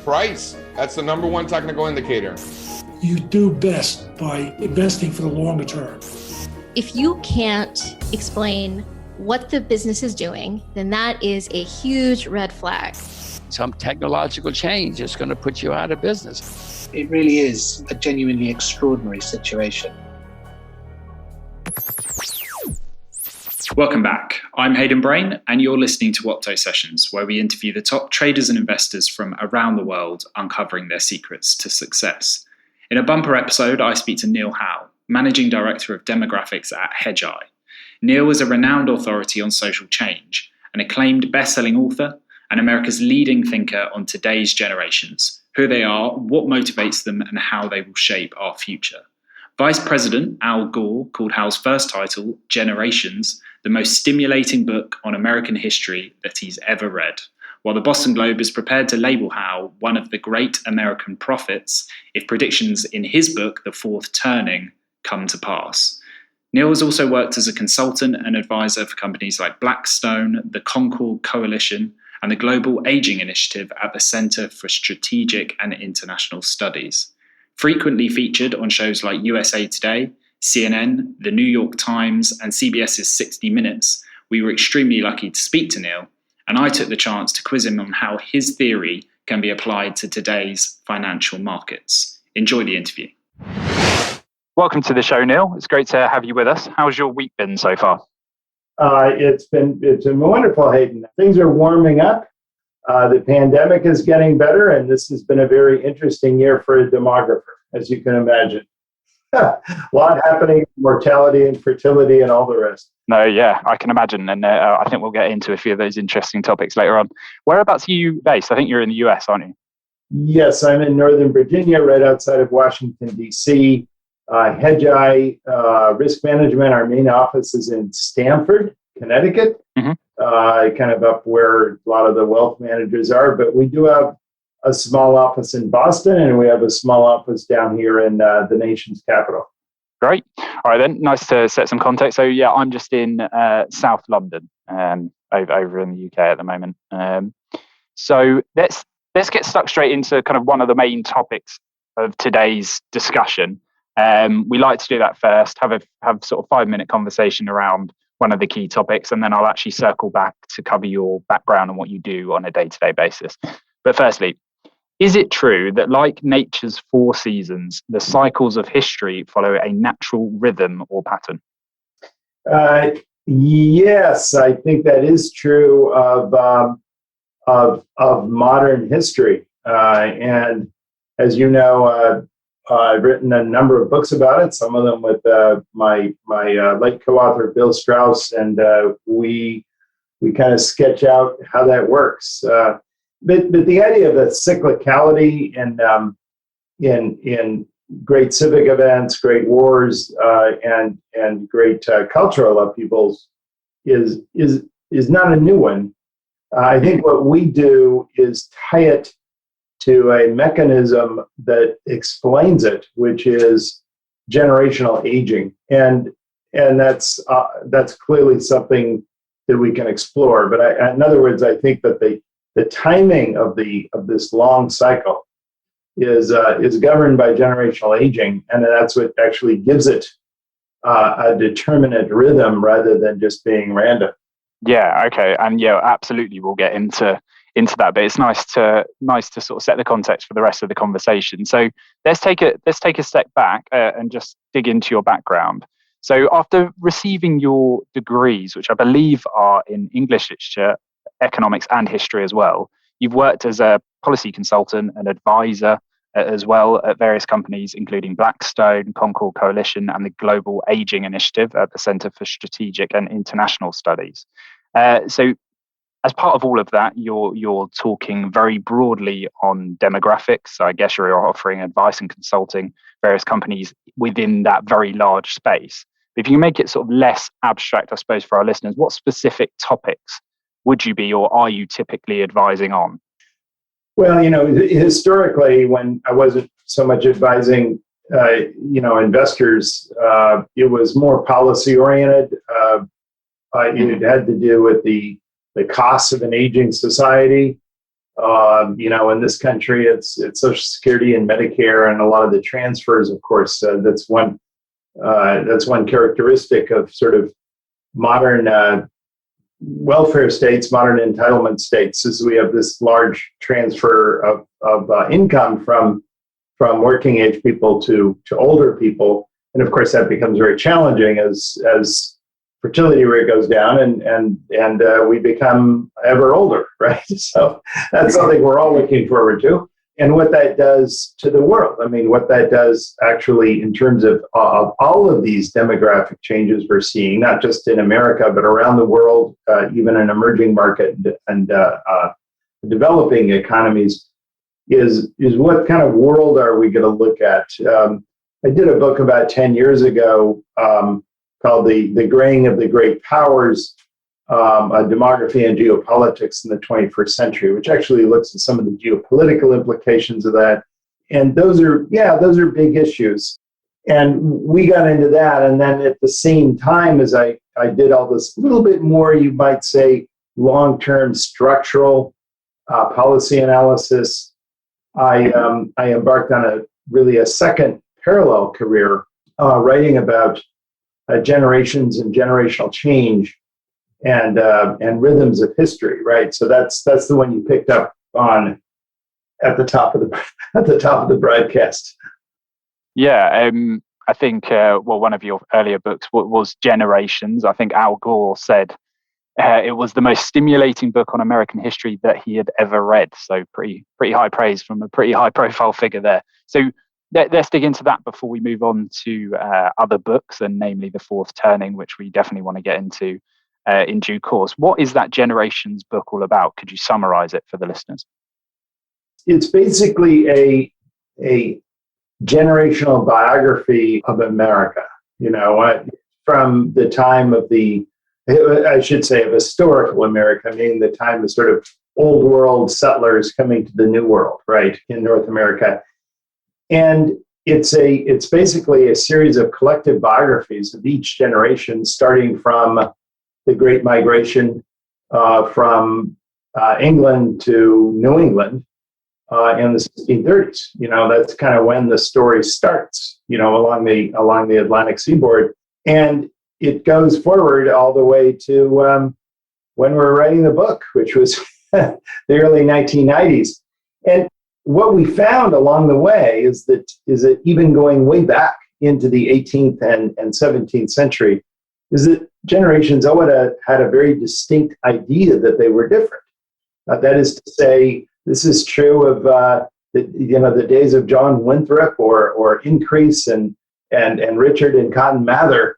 Price, that's the number one technical indicator. You do best by investing for the longer term. If you can't explain what the business is doing, then that is a huge red flag. Some technological change is going to put you out of business. It really is a genuinely extraordinary situation. Welcome back. I'm Hayden Brain, and you're listening to Opto Sessions, where we interview the top traders and investors from around the world, uncovering their secrets to success. In a bumper episode, I speak to Neil Howe, Managing Director of Demographics at Hedgeye. Neil is a renowned authority on social change, an acclaimed best-selling author, and America's leading thinker on today's generations, who they are, what motivates them, and how they will shape our future. Vice President Al Gore called Howe's first title, Generations, the most stimulating book on American history that he's ever read, while the Boston Globe is prepared to label Howe one of the great American prophets if predictions in his book, The Fourth Turning, come to pass. Neil has also worked as a consultant and advisor for companies like Blackstone, the Concord Coalition, and the Global Aging Initiative at the Center for Strategic and International Studies. Frequently featured on shows like USA Today, CNN, The New York Times, and CBS's 60 Minutes, we were extremely lucky to speak to Neil, and I took the chance to quiz him on how his theory can be applied to today's financial markets. Enjoy the interview. Welcome to the show, Neil. It's great to have you with us. How's your week been so far? It's been wonderful, Hayden. Things are warming up. The pandemic is getting better, and this has been a very interesting year for a demographer, as you can imagine. A lot happening, mortality and fertility and all the rest. No, yeah, I can imagine. And I think we'll get into a few of those interesting topics later on. Whereabouts are you based? I think you're in the US, aren't you? Yes, I'm in Northern Virginia, right outside of Washington, D.C. Hedgeye Risk Management, our main office is in Stamford, Connecticut, kind of up where a lot of the wealth managers are. But we do have a small office in Boston, and we have a small office down here in the nation's capital. Great. All right, then. Nice to set some context. So, yeah, I'm just in South London, over in the UK at the moment. So let's get stuck straight into kind of one of the main topics of today's discussion. We like to do that first, have sort of 5-minute conversation around one of the key topics, and then I'll actually circle back to cover your background and what you do on a day-to-day basis. But firstly, is it true that like nature's 4 seasons, the cycles of history follow a natural rhythm or pattern? Yes, I think that is true of modern history. And as you know, I've written a number of books about it, some of them with my late co-author, Bill Strauss, and we kind of sketch out how that works. But the idea of the cyclicality in great civic events, great wars, and great cultural upheavals is not a new one. I think what we do is tie it to a mechanism that explains it, which is generational aging, and that's clearly something that we can explore. But in other words, I think that the timing of this long cycle is governed by generational aging, and that's what actually gives it a determinate rhythm rather than just being random. Yeah. Okay. And yeah, absolutely. We'll get into that, but it's nice to sort of set the context for the rest of the conversation. So let's take a step back and just dig into your background. So after receiving your degrees, which I believe are in English literature, economics, and history as well, you've worked as a policy consultant and advisor as well at various companies, including Blackstone, Concord Coalition, and the Global Aging Initiative at the Center for Strategic and International Studies. So as part of all of that, you're talking very broadly on demographics. So I guess you're offering advice and consulting various companies within that very large space. If you can make it sort of less abstract, I suppose, for our listeners, what specific topics would you be or are you typically advising on? Well, historically, when I wasn't so much advising, investors, it was more policy oriented. It had to do with the the costs of an aging society. In this country, it's Social Security and Medicare, and a lot of the transfers. Of course, that's one characteristic of sort of modern welfare states, modern entitlement states, is we have this large transfer of income from working age people to older people, and of course that becomes very challenging as fertility rate goes down and we become ever older, right? So that's something we're all looking forward to. And what that does to the world. I mean, what that does actually in terms of all of these demographic changes we're seeing, not just in America, but around the world, even in emerging market and developing economies, is what kind of world are we going to look at? I did a book about 10 years ago called The Graying of the Great Powers, Demography and Geopolitics in the 21st Century, which actually looks at some of the geopolitical implications of that. And those are big issues. And we got into that. And then at the same time as I did all this little bit more, you might say, long-term structural policy analysis, I embarked on a second parallel career writing about generations and generational change and rhythms of history, right? So that's the one you picked up on at the top of the broadcast. Yeah, I think one of your earlier books was Generations. I think Al Gore said it was the most stimulating book on American history that he had ever read. So pretty high praise from a pretty high profile figure there. So let's dig into that before we move on to other books, and namely The Fourth Turning, which we definitely want to get into in due course. What is that Generations book all about? Could you summarize it for the listeners? It's basically a generational biography of America, from the time of of historical America, meaning the time of sort of old world settlers coming to the new world, right, in North America. And it's basically a series of collective biographies of each generation, starting from the Great Migration from England to New England in the 1630s. That's kind of when the story starts, along the Atlantic seaboard. And it goes forward all the way to when we're writing the book, which was the early 1990s. And what we found along the way is that even going way back into the 18th and 17th century, is that generations had a very distinct idea that they were different. That is to say, this is true of the days of John Winthrop or Increase and Richard and Cotton Mather.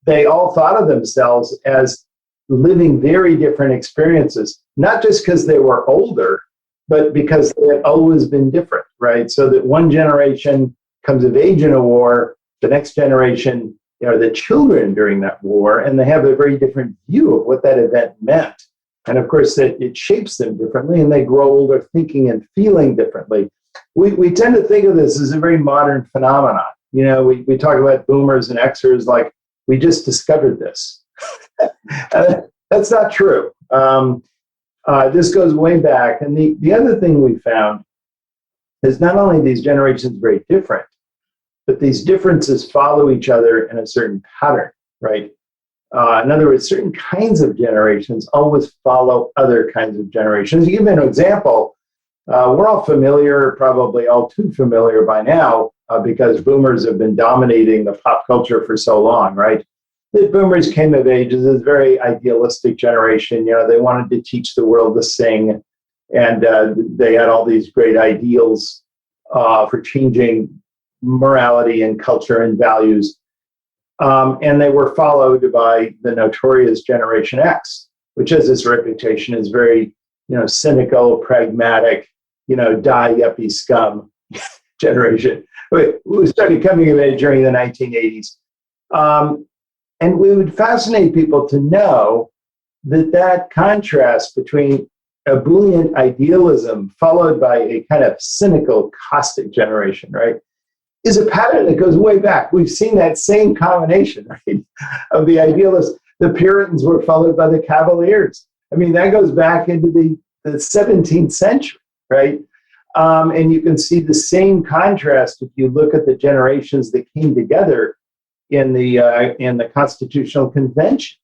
They all thought of themselves as living very different experiences, not just because they were older, but because they had always been different, right? So that one generation comes of age in a war, the next generation are the children during that war, and they have a very different view of what that event meant. And of course, that it shapes them differently, and they grow older thinking and feeling differently. We tend to think of this as a very modern phenomenon. We talk about boomers and Xers like we just discovered this. That's not true. This goes way back. And the other thing we found is not only these generations very different, but these differences follow each other in a certain pattern, right? In other words, certain kinds of generations always follow other kinds of generations. To give you an example, we're all familiar, probably all too familiar by now, because boomers have been dominating the pop culture for so long, right? The boomers came of age as a very idealistic generation. They wanted to teach the world to sing, and they had all these great ideals for changing morality and culture and values. And they were followed by the notorious Generation X, which has this reputation as very, cynical, pragmatic, die yuppie scum generation. We started coming of age during the 1980s. And we would fascinate people to know that contrast between ebullient idealism followed by a kind of cynical, caustic generation, right, is a pattern that goes way back. We've seen that same combination, right, of the idealists. the Puritans were followed by the Cavaliers. I mean, that goes back into the 17th century, right? And you can see the same contrast if you look at the generations that came together in the Constitutional Convention.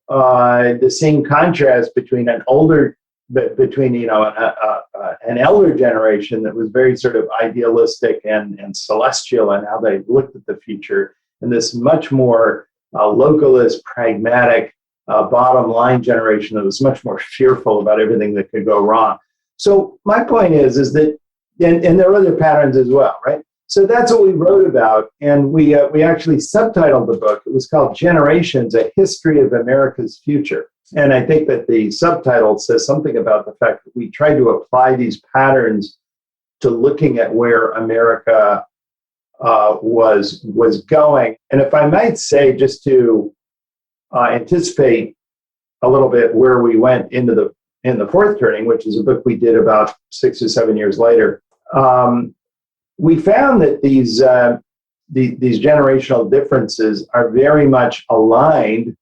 The same contrast between an elder generation that was very sort of idealistic and celestial in how they looked at the future, and this much more localist, pragmatic, bottom line generation that was much more fearful about everything that could go wrong. So my point is that, and there are other patterns as well, right? So that's what we wrote about, and we actually subtitled the book. It was called Generations, A History of America's Future. And I think that the subtitle says something about the fact that we tried to apply these patterns to looking at where America was going. And if I might say, just to anticipate a little bit where we went in the fourth turning, which is a book we did about 6 or 7 years later, we found that these generational differences are very much aligned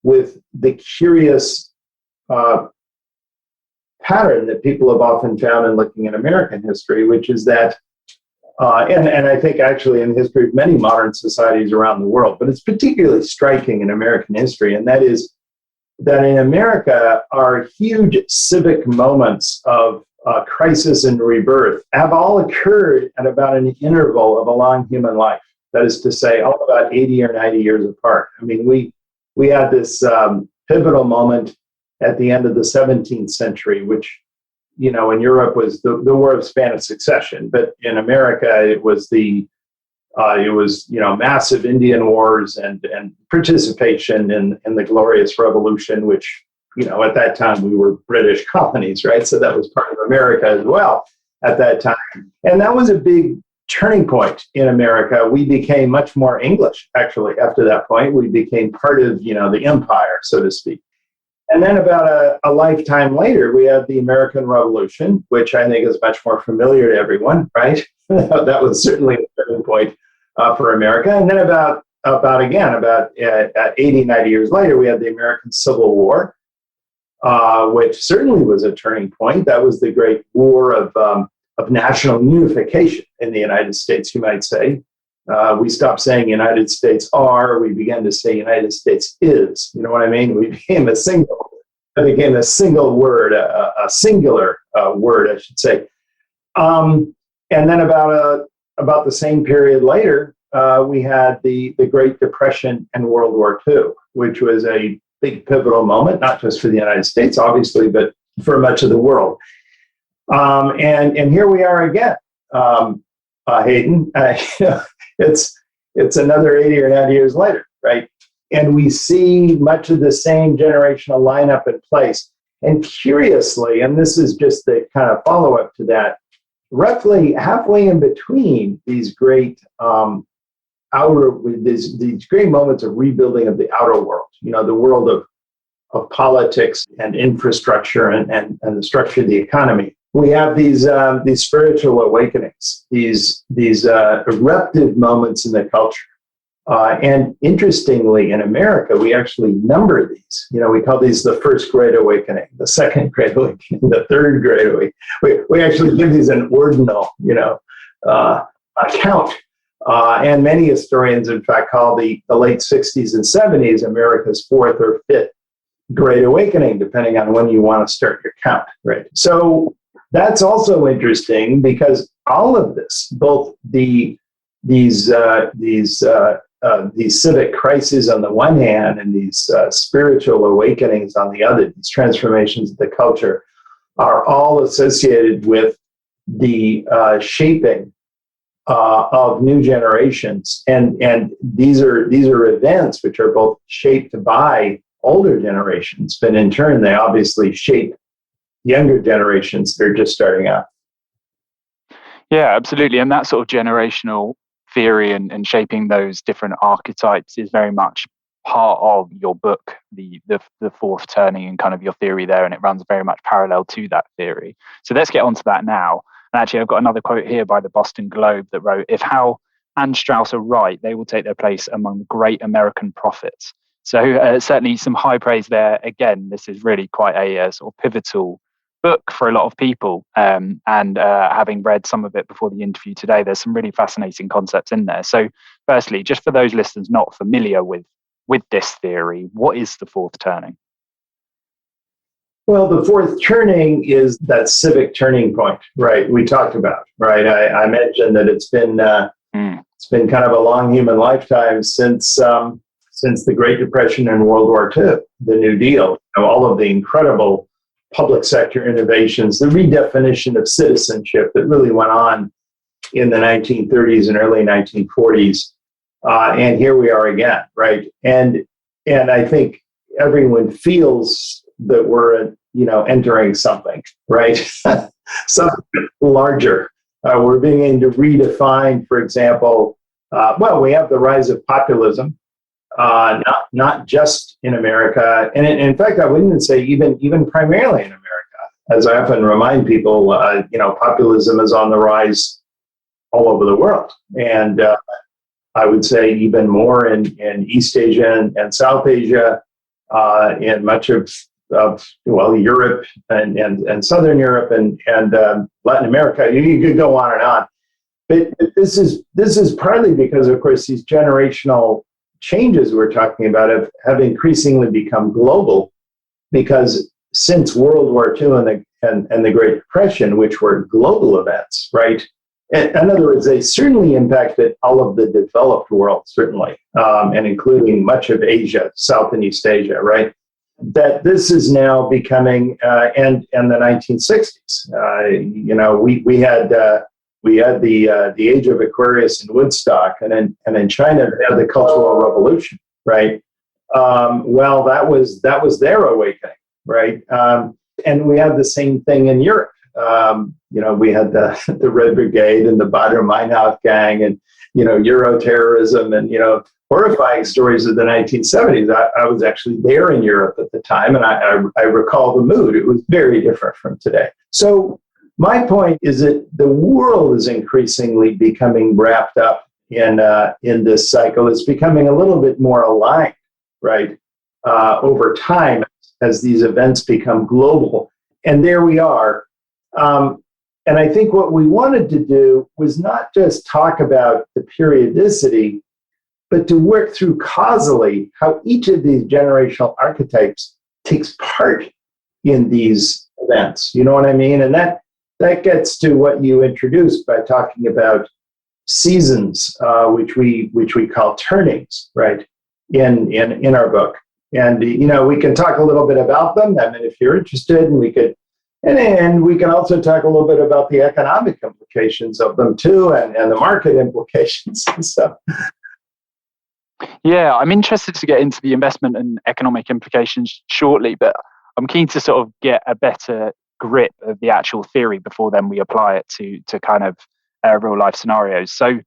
with the curious pattern that people have often found in looking at American history, which is that, and I think actually in the history of many modern societies around the world, but it's particularly striking in American history, and that is that in America, our huge civic moments of crisis and rebirth have all occurred at about an interval of a long human life. That is to say, all about 80 or 90 years apart. I mean, we had this pivotal moment at the end of the 17th century, which, in Europe was the War of Spanish Succession, but in America it was massive Indian wars and participation in the Glorious Revolution, which, at that time we were British colonies, right? So that was part of America as well at that time. And that was a big turning point in America. We became much more English, actually, after that point. We became part of, the empire, so to speak. And then about a lifetime later, we had the American Revolution, which I think is much more familiar to everyone, right? That was certainly a turning point for America. And then about 80, 90 years later, we had the American Civil War, which certainly was a turning point. That was the great war of national unification in the United States, you might say. We stopped saying United States are, we began to say United States is. You know what I mean? We became a single word, a singular word, I should say. And then about the same period later, we had the Great Depression and World War II, which was a big pivotal moment, not just for the United States, obviously, but for much of the world. And here we are again, Hayden. It's another 80 or 90 years later, right? And we see much of the same generational lineup in place. And curiously, and this is just the kind of follow-up to that, roughly halfway in between these great these great moments of rebuilding of the outer world, the world of politics and infrastructure and the structure of the economy. We have these spiritual awakenings, these eruptive moments in the culture. And interestingly, in America, we actually number these. We call these the first Great Awakening, the second Great Awakening, the third Great Awakening. We actually give these an ordinal, account. And many historians, in fact, call the late 60s and 70s America's fourth or fifth Great Awakening, depending on when you want to start your count, right? So that's also interesting because all of this, both these civic crises on the one hand and these spiritual awakenings on the other, these transformations of the culture, are all associated with the shaping of new generations, and these are events which are both shaped by older generations, but in turn they obviously shape younger generations that are just starting out. Yeah, absolutely. And that sort of generational theory and shaping those different archetypes is very much part of your book, the fourth turning, and kind of your theory there, and it runs very much parallel to that theory. So let's get onto that now. And actually, I've got another quote here by the Boston Globe that wrote, "If Howe and Strauss are right, they will take their place among the great American prophets. So certainly some high praise there. Again, this is really quite a sort of pivotal book for a lot of people. And having read some of it before the interview today, there's some really fascinating concepts in there. So firstly, just for those listeners not familiar with this theory, what is the fourth turning? Well, the fourth turning is that civic turning point, right? We talked about, right? I mentioned that it's been kind of a long human lifetime since the Great Depression and World War II, the New Deal, all of the incredible public sector innovations, the redefinition of citizenship that really went on in the 1930s and early 1940s, and here we are again, right? And I think everyone feels that we're, entering something, right? Something larger. We're beginning to redefine, for example, we have the rise of populism, not just in America, and in fact, I wouldn't say even primarily in America. As I often remind people, populism is on the rise all over the world, and I would say even more in East Asia and South Asia, in much of Europe and Southern Europe and Latin America. You could go on and on, but this is partly because, of course, these generational changes we're talking about have increasingly become global, because since World War II and the Great Depression, which were global events, right? In other words, they certainly impacted all of the developed world, certainly, and including much of Asia, South and East Asia, right? That this is now becoming, and the 1960s. We had the age of Aquarius in Woodstock, and in China they had the Cultural Revolution, right? That was their awakening, right? And we had the same thing in Europe. We had the Red Brigade and the Baader Meinhof gang, and Euro terrorism, and horrifying stories of the 1970s. I was actually there in Europe at the time, and I recall the mood. It was very different from today. So my point is that the world is increasingly becoming wrapped up in this cycle. It's becoming a little bit more aligned, right, over time as these events become global. And there we are. And I think what we wanted to do was not just talk about the periodicity, but to work through causally how each of these generational archetypes takes part in these events. You know what I mean? And that gets to what you introduced by talking about seasons, which we call turnings, right, in our book. And we can talk a little bit about them. I mean, if you're interested, and we could. And we can also talk a little bit about the economic implications of them too, and the market implications and stuff. Yeah, I'm interested to get into the investment and economic implications shortly, but I'm keen to sort of get a better grip of the actual theory before then we apply it to kind of real life scenarios. So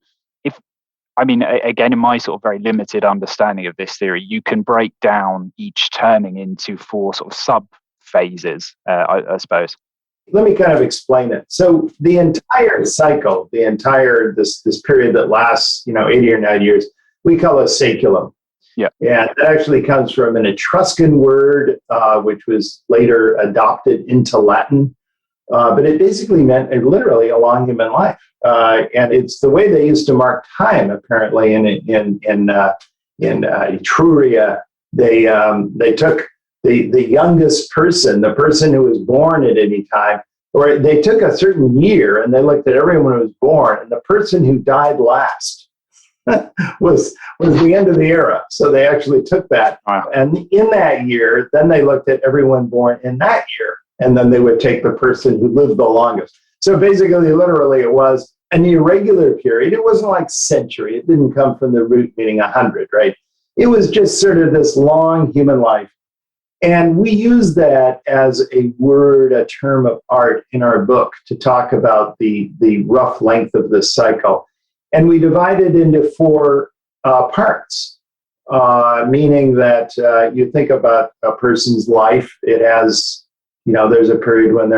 again, in my sort of very limited understanding of this theory, you can break down each turning into four sort of sub phases, I suppose. Let me kind of explain it. So the entire cycle, this period that lasts, 80 or 90 years, we call a saeculum. Yeah. And that actually comes from an Etruscan word, which was later adopted into Latin. But it basically meant literally a long human life. And it's the way they used to mark time, apparently, in Etruria. They took the youngest person, the person who was born at any time, or they took a certain year and they looked at everyone who was born, and the person who died last was the end of the era. So they actually took that. Wow. And in that year, then they looked at everyone born in that year, and then they would take the person who lived the longest. So basically, literally, it was an irregular period. It wasn't like century. It didn't come from the root meaning 100, right? It was just sort of this long human life. And we use that as a word, a term of art in our book to talk about the rough length of this cycle. And we divide it into four parts, meaning that you think about a person's life. It has, there's a period when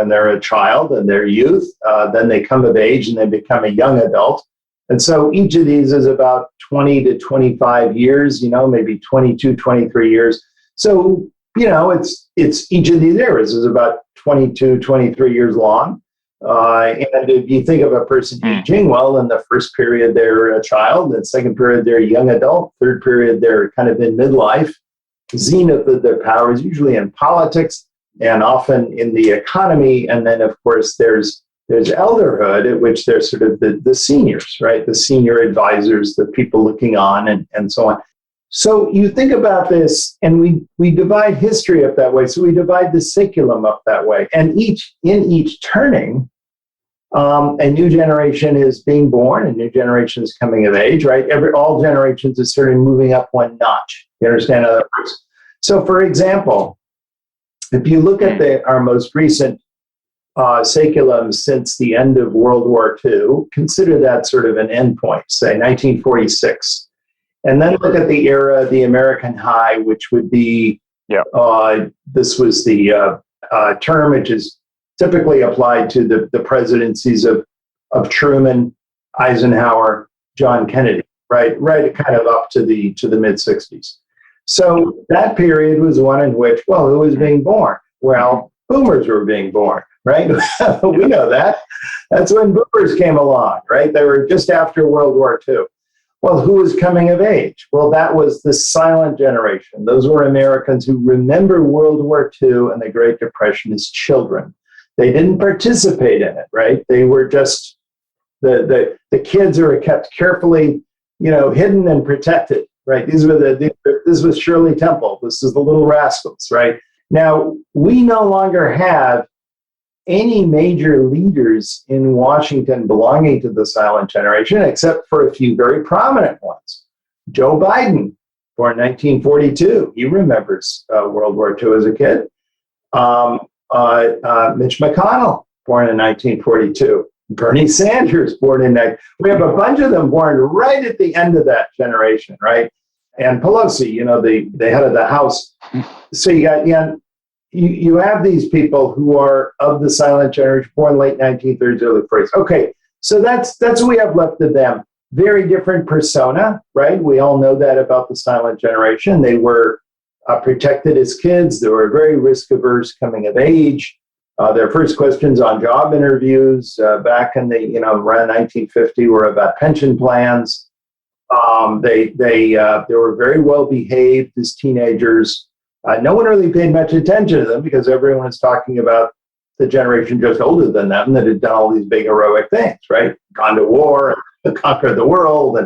they're a child and they're youth. Then they come of age and they become a young adult. And so each of these is about 20 to 25 years, maybe 22, 23 years. So, it's each of these eras is about 22, 23 years long. And if you think of a person aging, well, in the first period, they're a child. In the second period, they're a young adult. Third period, they're kind of in midlife. Zenith of their power is usually in politics and often in the economy. And then, of course, there's elderhood, at which they're sort of the seniors, right? The senior advisors, the people looking on and so on. So you think about this, and we divide history up that way. So we divide the saeculum up that way. And in each turning, a new generation is being born, a new generation is coming of age, right? All generations is sort of moving up one notch. You understand how that works? So, for example, if you look at our most recent saeculum since the end of World War II, consider that sort of an endpoint, say 1946. And then look at the era, the American high, which would be, this was the term which is typically applied to the presidencies of Truman, Eisenhower, John Kennedy, right kind of up to the mid-60s. So that period was one in which, well, who was being born? Well, boomers were being born, right? We know that. That's when boomers came along, right? They were just after World War II. Well, who was coming of age? Well, that was the silent generation. Those were Americans who remember World War II and the Great Depression as children. They didn't participate in it, right? They were just the kids who were kept carefully, hidden and protected, right? This was Shirley Temple. This is the Little Rascals, right? Now, we no longer have any major leaders in Washington belonging to the silent generation, except for a few very prominent ones. Joe Biden, born 1942. He remembers World War II as a kid. Mitch McConnell, born in 1942. Bernie Sanders, born in we have a bunch of them born right at the end of that generation, right? And Pelosi, the head of the House. So you have these people who are of the silent generation, born late 1930s, early 40s. Okay, so that's what we have left of them. Very different persona, right? We all know that about the silent generation. They were protected as kids. They were very risk-averse coming of age. Their first questions on job interviews back in the around 1950 were about pension plans. They were very well behaved as teenagers. No one really paid much attention to them because everyone was talking about the generation just older than them that had done all these big heroic things, right? Gone to war, conquered the world,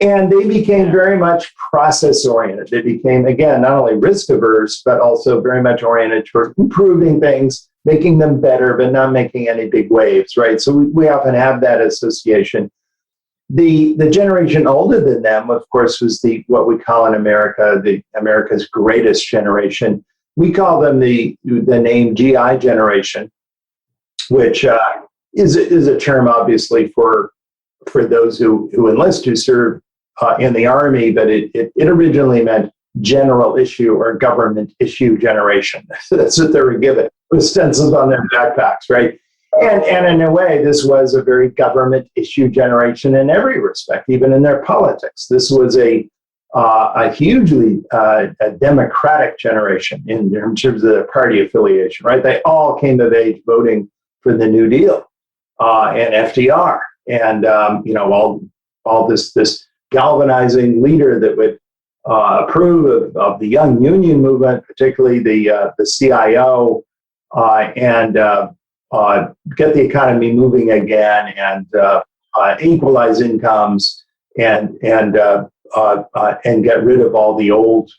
and they became very much process oriented. They became, again, not only risk averse, but also very much oriented toward improving things, making them better, but not making any big waves, right? So we often have that association. The generation older than them, of course, was what we call in America, America's greatest generation. We call them the name GI generation, which is a term, obviously, for those who enlist, who serve in the Army, but it originally meant general issue or government issue generation. So that's what they were given, with stencils on their backpacks, right? And in a way, this was a very government issue generation in every respect, even in their politics. This was a hugely democratic generation in terms of their party affiliation, right? They all came of age voting for the New Deal and FDR, and all this galvanizing leader that would approve of the young union movement, particularly the CIO, and get the economy moving again, and equalize incomes, and get rid of all the old,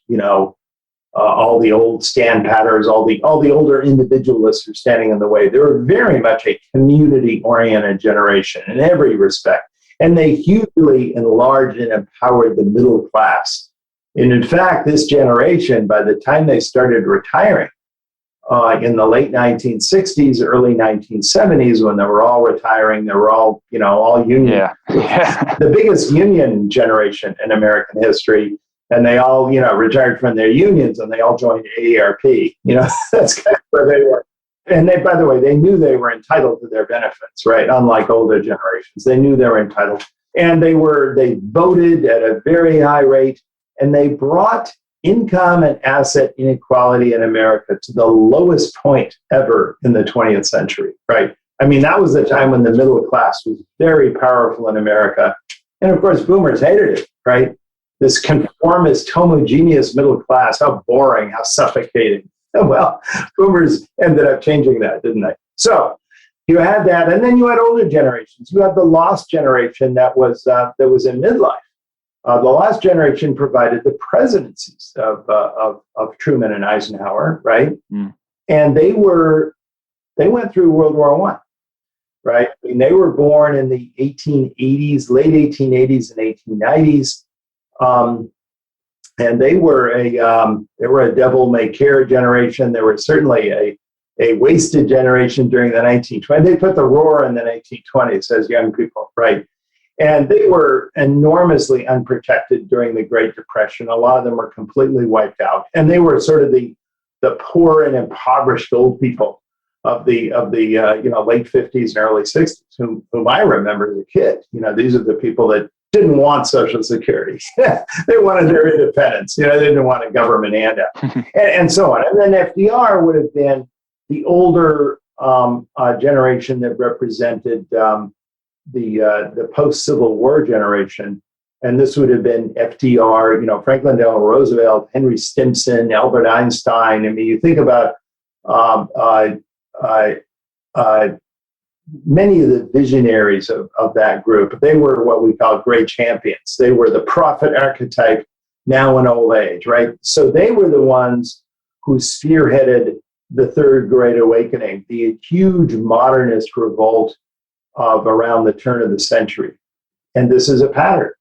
all the old stand patters, all the older individualists who are standing in the way. They were very much a community-oriented generation in every respect, and they hugely enlarged and empowered the middle class. And in fact, this generation, by the time they started retiring, in the late 1960s, early 1970s, when they were all retiring, they were all union. Yeah. The biggest union generation in American history, and they all, retired from their unions, and they all joined AARP. That's kind of where they were. And they, by the way, they knew they were entitled to their benefits, right? Unlike older generations, they knew they were entitled. And they voted at a very high rate, and they brought income and asset inequality in America to the lowest point ever in the 20th century, right? I mean, that was the time when the middle class was very powerful in America. And of course, boomers hated it, right? This conformist, homogeneous middle class, how boring, how suffocating. Well, boomers ended up changing that, didn't they? So you had that, and then you had older generations. You had the lost generation that was in midlife. The last generation provided the presidencies of Truman and Eisenhower, right? Mm. And they went through World War I, right? I mean, they were born in the 1880s, late 1880s and 1890s, and they were a devil-may-care generation. They were certainly a wasted generation during the 1920s. They put the roar in the 1920s as young people, right? And they were enormously unprotected during the Great Depression. A lot of them were completely wiped out. And they were sort of the poor and impoverished old people of the late 50s and early 60s, whom I remember as a kid. These are the people that didn't want Social Security. They wanted their independence. They didn't want a government handout, and so on. And then FDR would have been the older generation that represented the post-Civil War generation, and this would have been FDR, Franklin Delano Roosevelt, Henry Stimson, Albert Einstein. I mean, you think about many of the visionaries of that group. They were what we call great champions. They were the prophet archetype now in old age, right? So they were the ones who spearheaded the Third Great Awakening, the huge modernist revolt of around the turn of the century. And this is a pattern.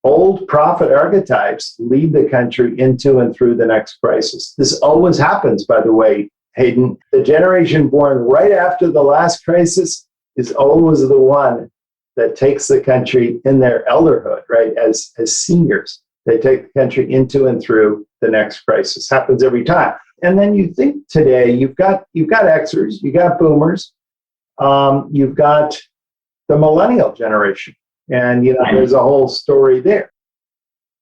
Old prophet archetypes lead the country into and through the next crisis. This always happens, by the way, Hayden. The generation born right after the last crisis is always the one that takes the country in their elderhood, right? As seniors, they take the country into and through the next crisis. Happens every time. And then you think today, you've got Xers, you got boomers, you've got the millennial generation. And, there's a whole story there.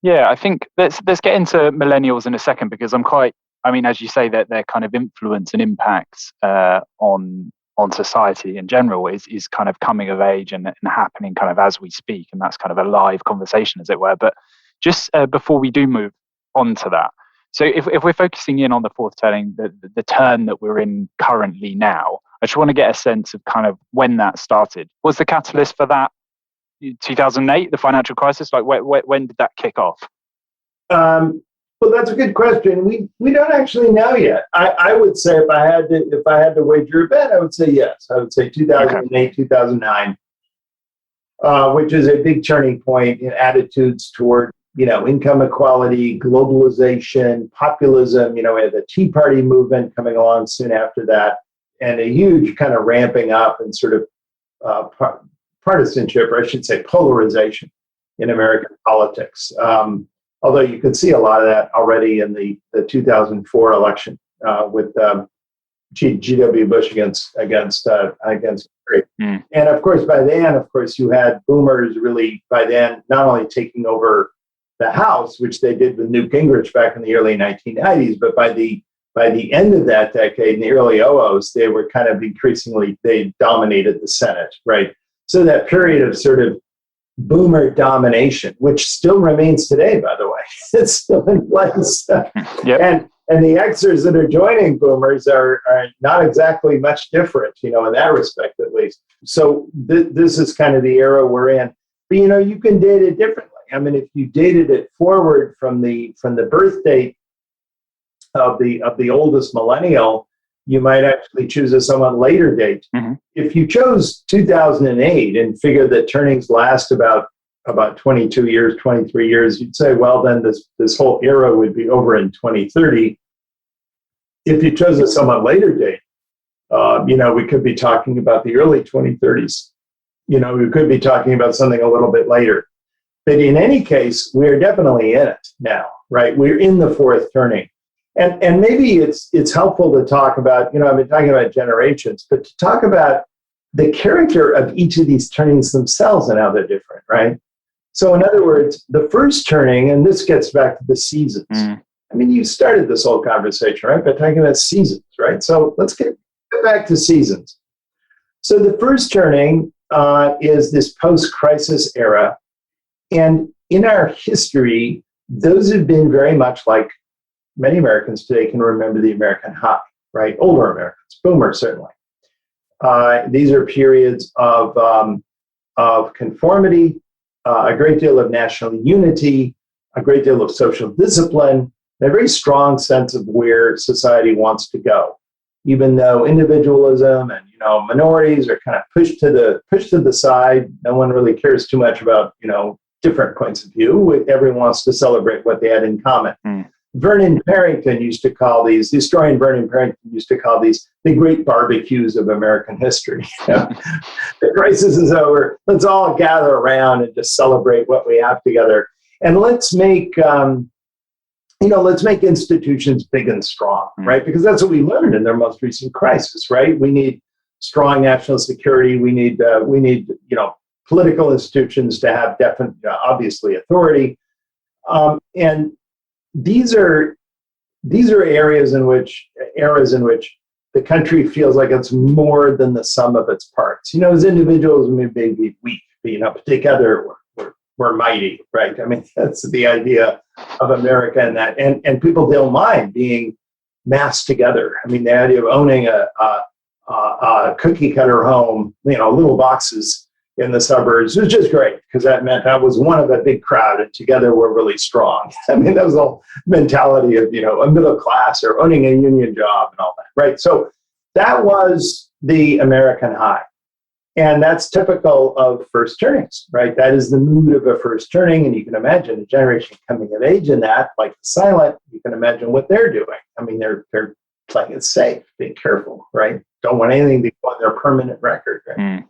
Yeah, I think let's get into millennials in a second, because as you say, that their kind of influence and impacts on society in general is kind of coming of age and happening kind of as we speak. And that's kind of a live conversation, as it were. But just before we do move on to that, so if we're focusing in on the fourth turning, the turn that we're in currently now, I just want to get a sense of kind of when that started. Was the catalyst for that 2008, the financial crisis? Like when did that kick off? Well, that's a good question. We don't actually know yet. I would say if I had to wager a bet, I would say yes. I would say 2008, okay. 2009, which is a big turning point in attitudes toward income equality, globalization, populism. We had the Tea Party movement coming along soon after that, and a huge kind of ramping up and sort of partisanship, or I should say polarization in American politics. Although you could see a lot of that already in the 2004 election with G.W. Bush against Kerry. Mm. And of course, by then, you had boomers really by then not only taking over the House, which they did with Newt Gingrich back in the early 1990s, but by the end of that decade, in the early 00s, they were kind of they dominated the Senate, right? So that period of sort of boomer domination, which still remains today, by the way, it's still in place. Yep. And the Xers that are joining boomers are not exactly much different, in that respect, at least. So this is kind of the era we're in. But, you can date it differently. I mean, if you dated it forward from the birth date of the oldest millennial, you might actually choose a somewhat later date. Mm-hmm. If you chose 2008 and figured that turnings last about 22 years, 23 years, you'd say, well, then this whole era would be over in 2030. If you chose a somewhat later date, we could be talking about the early 2030s. We could be talking about something a little bit later. But in any case, we're definitely in it now, right? We're in the fourth turning. And maybe it's helpful to talk about, I've been talking about generations, but to talk about the character of each of these turnings themselves and how they're different, right? So in other words, the first turning, and this gets back to the seasons. I mean, you started this whole conversation, right, by talking about seasons, right? So let's get back to seasons. So the first turning is this post-crisis era. And in our history, those have been very much like many Americans today can remember the American high, right? Older Americans, boomers certainly. These are periods of conformity, a great deal of national unity, a great deal of social discipline, and a very strong sense of where society wants to go. Even though individualism and minorities are kind of pushed to the side, no one really cares too much about different points of view. Everyone wants to celebrate what they had in common. Vernon Parrington used to call these, the historian Vernon Parrington used to call these the great barbecues of American history. The crisis is over. Let's all gather around and just celebrate what we have together. And let's make, let's make institutions big and strong, right? Because that's what we learned in their most recent crisis, right? We need strong national security. We need political institutions to have definite, obviously, authority. And these are eras in which the country feels like it's more than the sum of its parts. As individuals, we may be weak, but together we're mighty, right? I mean, that's the idea of America, and that, and people don't mind being massed together. I mean, the idea of owning a cookie cutter home, little boxes in the suburbs was just great, because that meant I was one of a big crowd, and together we're really strong. I mean, that was the whole mentality of, a middle class or owning a union job and all that, right? So that was the American high. And that's typical of first turnings, right? That is the mood of a first turning. And you can imagine a generation coming of age in that, like the silent, you can imagine what they're doing. I mean, they're playing it safe, being careful, right? Don't want anything to go on their permanent record, right?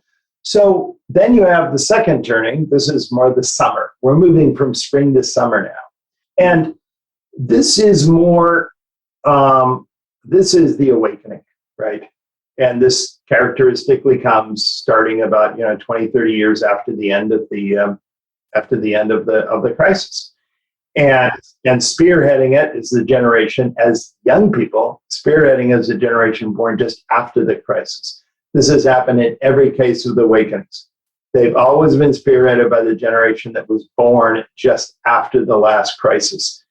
So then you have the second turning. This is more the summer. We're moving from spring to summer now. And this is more, this is the awakening, right? And this characteristically comes starting about 20, 30 years after the end of the crisis, and spearheading it is the generation, as young people, spearheading as a generation born just after the crisis. This has happened in every case of the awakenings. They've always been spearheaded by the generation that was born just after the last crisis.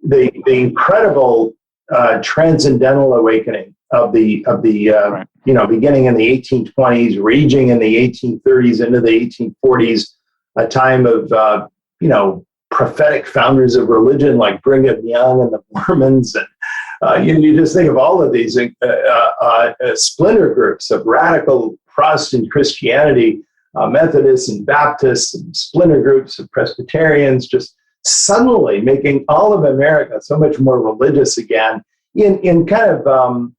The incredible transcendental awakening of the beginning in the 1820s, raging in the 1830s into the 1840s, a time of prophetic founders of religion like Brigham Young and the Mormons, and you just think of all of these splinter groups of radical Protestant Christianity, Methodists and Baptists, and splinter groups of Presbyterians, just suddenly making all of America so much more religious again, in kind of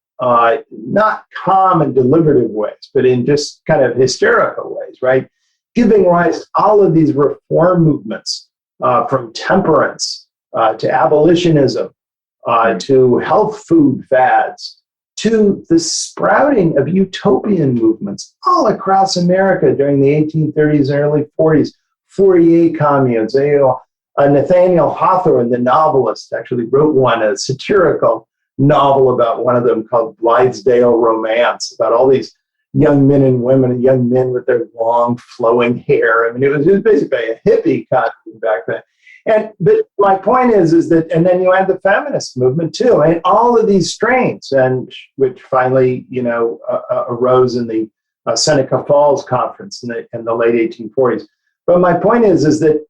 not calm and deliberative ways, but in just kind of hysterical ways, right? Giving rise to all of these reform movements, from temperance to abolitionism, to health food fads, to the sprouting of utopian movements all across America during the 1830s and early 40s, Fourier communes. Nathaniel Hawthorne, the novelist, actually wrote a satirical novel about one of them called Blithedale Romance, about all these young men and women, and young men with their long flowing hair. I mean, it was basically a hippie costume back then. But my point is that, and then you had the feminist movement too, and all of these strains, and which finally, arose in the Seneca Falls Conference in the late 1840s. But my point is that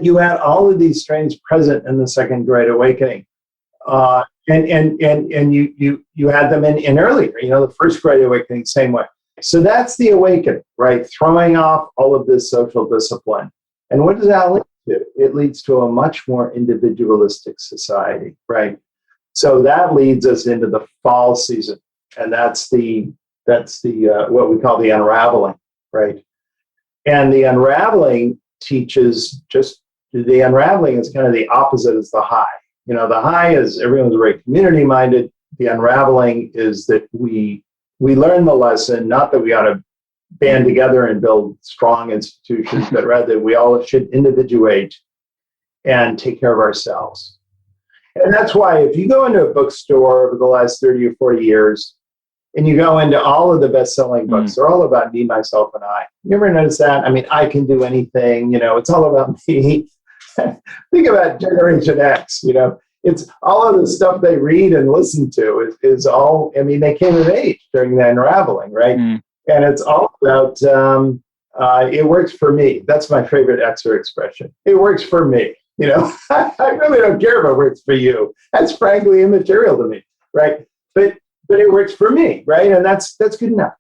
you had all of these strains present in the Second Great Awakening. And you had them in earlier, the First Great Awakening, same way. So that's the awakening, right? Throwing off all of this social discipline. And what does that lead to? It leads to a much more individualistic society, right? So that leads us into the fall season, and that's the what we call the unraveling, right? And the unraveling teaches the unraveling is kind of the opposite as the high. The high is everyone's very community minded. The unraveling is that we learn the lesson, not that we ought to band together and build strong institutions, but rather we all should individuate and take care of ourselves. And that's why if you go into a bookstore over the last 30 or 40 years, and you go into all of the best-selling books, they're all about me, myself, and I. You ever notice that? I mean, I can do anything, it's all about me. Think about Generation X, it's all of the stuff they read and listen to is all, they came of age during the unraveling, right? And it's all about, it works for me. That's my favorite Xer expression. It works for me. I really don't care if it works for you. That's frankly immaterial to me, right? But it works for me, right? And that's good enough.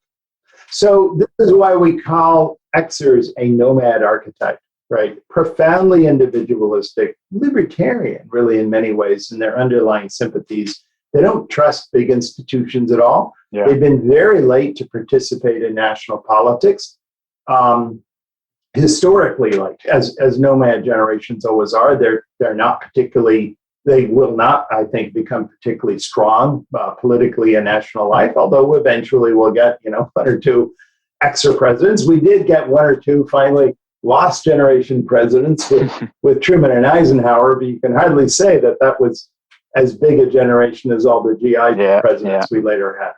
So this is why we call Xers a nomad archetype, right? Profoundly individualistic, libertarian, really, in many ways, in their underlying sympathies. They don't trust big institutions at all. Yeah. They've been very late to participate in national politics. Historically, like as nomad generations always are, they're not particularly. They will not, I think, become particularly strong politically in national life, although eventually we'll get, one or two Xer presidents. We did get one or two finally lost generation presidents with Truman and Eisenhower, but you can hardly say that was as big a generation as all the GI presidents we later had.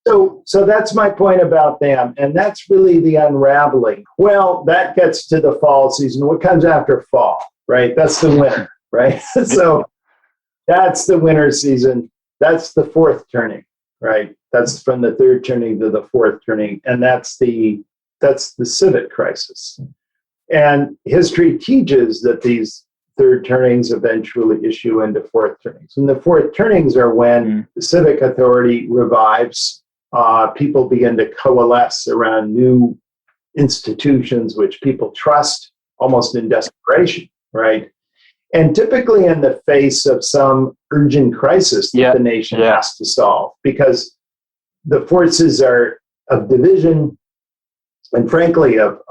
So that's my point about them, and that's really the unraveling. Well, that gets to the fall season. What comes after fall, right? That's the winter. Right. So that's the winter season. That's the fourth turning, right? That's from the third turning to the fourth turning. And that's the civic crisis. And history teaches that these third turnings eventually issue into fourth turnings. And the fourth turnings are when the civic authority revives. People begin to coalesce around new institutions which people trust almost in desperation, right? And typically in the face of some urgent crisis that the nation has to solve, because the forces are of division and frankly of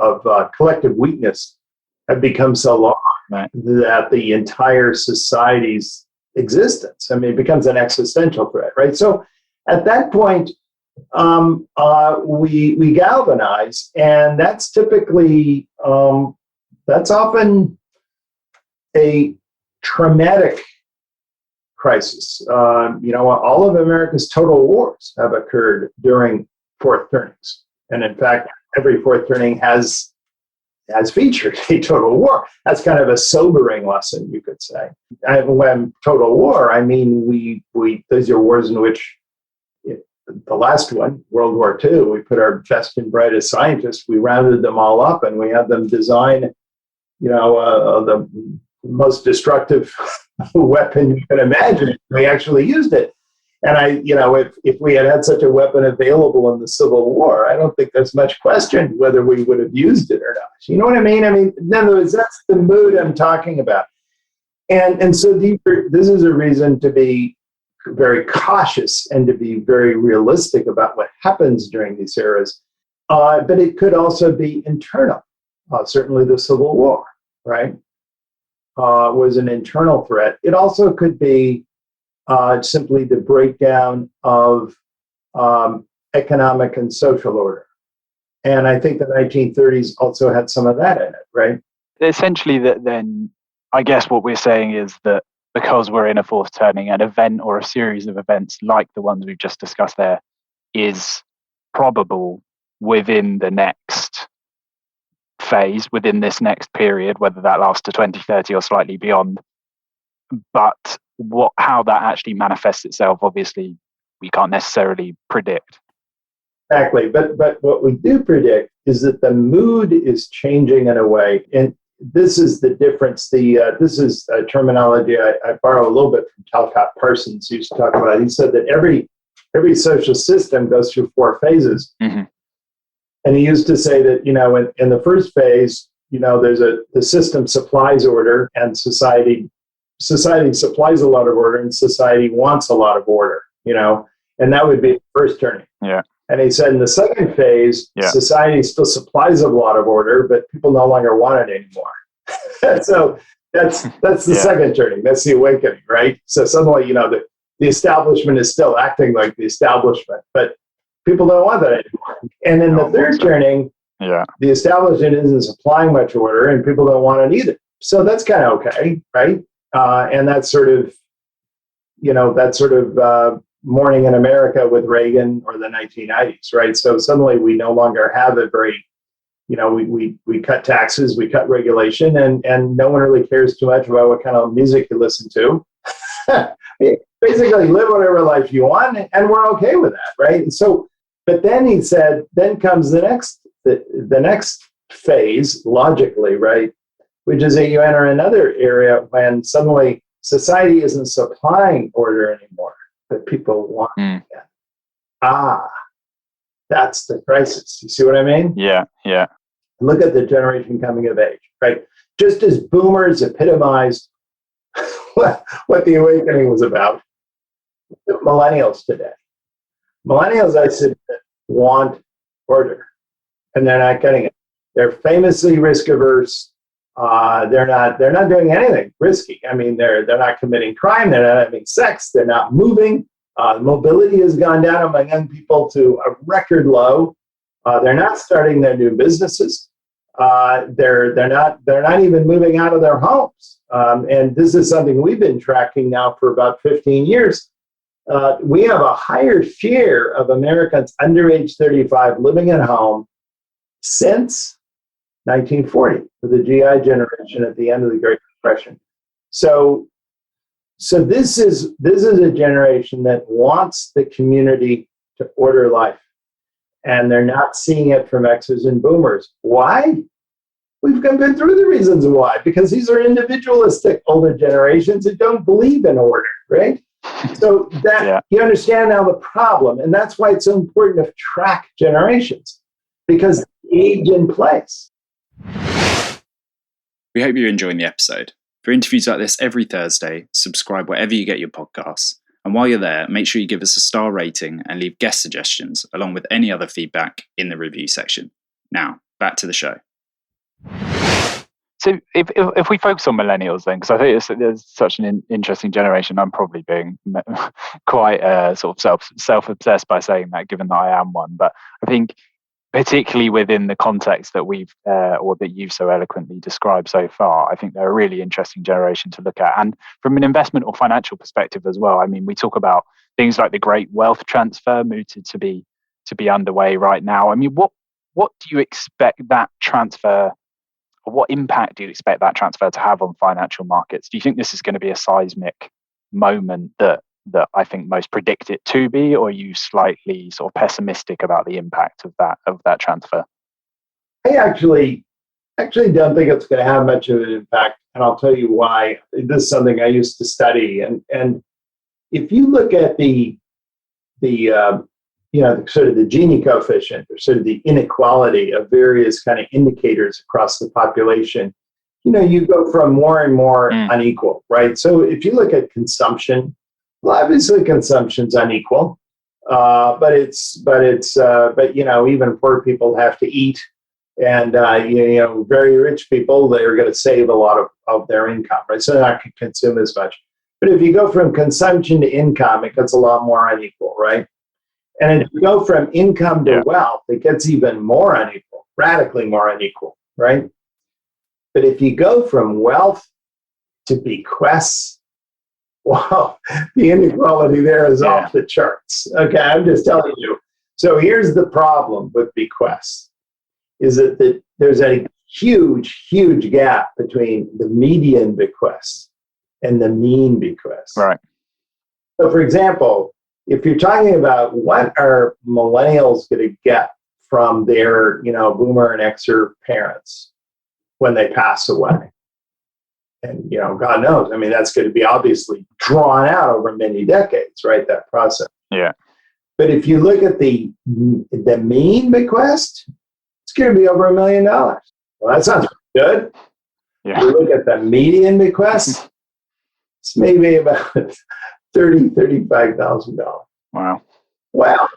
collective weakness have become so large that the entire society's existence, it becomes an existential threat, right? So at that point, we galvanize, and that's typically, that's often a traumatic crisis. All of America's total wars have occurred during fourth turnings. And in fact, every fourth turning has featured a total war. That's kind of a sobering lesson, you could say. And when total war, I mean, those are wars in which the last one, World War II, we put our best and brightest scientists, we rounded them all up and we had them design, the most destructive weapon you can imagine. We actually used it. And if we had such a weapon available in the Civil War, I don't think there's much question whether we would have used it or not. You know what I mean? In other words, that's the mood I'm talking about. And so this is a reason to be very cautious and to be very realistic about what happens during these eras. But it could also be internal. Certainly the Civil War, right, was an internal threat. It also could be simply the breakdown of economic and social order. And I think the 1930s also had some of that in it, right? Essentially, then I guess what we're saying is that because we're in a fourth turning, an event or a series of events like the ones we've just discussed there is probable within the next phase, within this next period, whether that lasts to 2030 or slightly beyond. But how that actually manifests itself, obviously, we can't necessarily predict. Exactly. But what we do predict is that the mood is changing in a way. And this is the difference. This is a terminology I borrow a little bit from Talcott Parsons, who used to talk about. He said that every social system goes through four phases. Mm-hmm. And he used to say that, in the first phase, the system supplies order and society supplies a lot of order and society wants a lot of order, and that would be the first turning. Yeah. And he said in the second phase, society still supplies a lot of order, but people no longer want it anymore. So that's the second turning. That's the awakening, right? So suddenly, the establishment is still acting like the establishment, but People don't want that anymore. And in the third turning, the establishment isn't supplying much order, and people don't want it either. So that's kind of okay, right? And that's sort of, morning in America with Reagan or the 1990s, right? So suddenly we no longer have a very, we cut taxes, we cut regulation, and no one really cares too much about what kind of music you listen to. Basically, live whatever life you want, and we're okay with that, right? And so, but then he said, then comes the next phase, logically, right? Which is that you enter another area when suddenly society isn't supplying order anymore, but people want it. That's the crisis. You see what I mean? Yeah. Look at the generation coming of age, right? Just as boomers epitomized what the awakening was about, millennials today. Millennials, I said, want order, and they're not getting it. They're famously risk averse. They're not doing anything risky. I mean, they're not committing crime. They're not having sex. They're not moving. Mobility has gone down among young people to a record low. They're not starting their new businesses. They're not even moving out of their homes. And this is something we've been tracking now for about 15 years. We have a higher share of Americans under age 35 living at home since 1940, for the GI generation at the end of the Great Depression. So this is a generation that wants the community to order life, and they're not seeing it from Xers and Boomers. Why? We've been through the reasons why, because these are individualistic older generations that don't believe in order, right? So that you understand now the problem, and that's why it's so important to track generations, because they age in place. We hope you're enjoying the episode. For interviews like this every Thursday, subscribe wherever you get your podcasts. And while you're there, make sure you give us a star rating and leave guest suggestions, along with any other feedback in the review section. Now, back to the show. So if we focus on millennials then, because I think there's such an interesting generation, I'm probably being quite sort of self-obsessed by saying that, given that I am one. But I think particularly within the context that we've or that you've so eloquently described so far, I think they're a really interesting generation to look at. And from an investment or financial perspective as well, I mean, we talk about things like the great wealth transfer mooted to be underway right now. I mean, what do you expect that transfer, or what impact do you expect that transfer to have on financial markets? Do you think this is going to be a seismic moment that I think most predict it to be, or are you slightly sort of pessimistic about the impact of that transfer? I actually don't think it's going to have much of an impact, and I'll tell you why. This is something I used to study, and if you look at the sort of the Gini coefficient, or sort of the inequality of various kind of indicators across the population, you go from more and more unequal, right? So if you look at consumption, well, obviously consumption's unequal, but even poor people have to eat, and very rich people, they're going to save a lot of their income, right? So they're not going to consume as much. But if you go from consumption to income, it gets a lot more unequal, right? And if you go from income to wealth, it gets even more unequal, radically more unequal, right? But if you go from wealth to bequests, wow, the inequality there is off the charts. Okay, I'm just telling you. So here's the problem with bequests, is that there's a huge, huge gap between the median bequest and the mean bequest. Right. So for example, if you're talking about what are millennials going to get from their, boomer and Xer parents when they pass away, and, God knows, I mean, that's going to be obviously drawn out over many decades, right? That process. Yeah. But if you look at the mean bequest, it's going to be over $1 million. Well, that sounds good. Yeah. If you look at the median bequest, it's maybe about $35,000. Wow. Wow.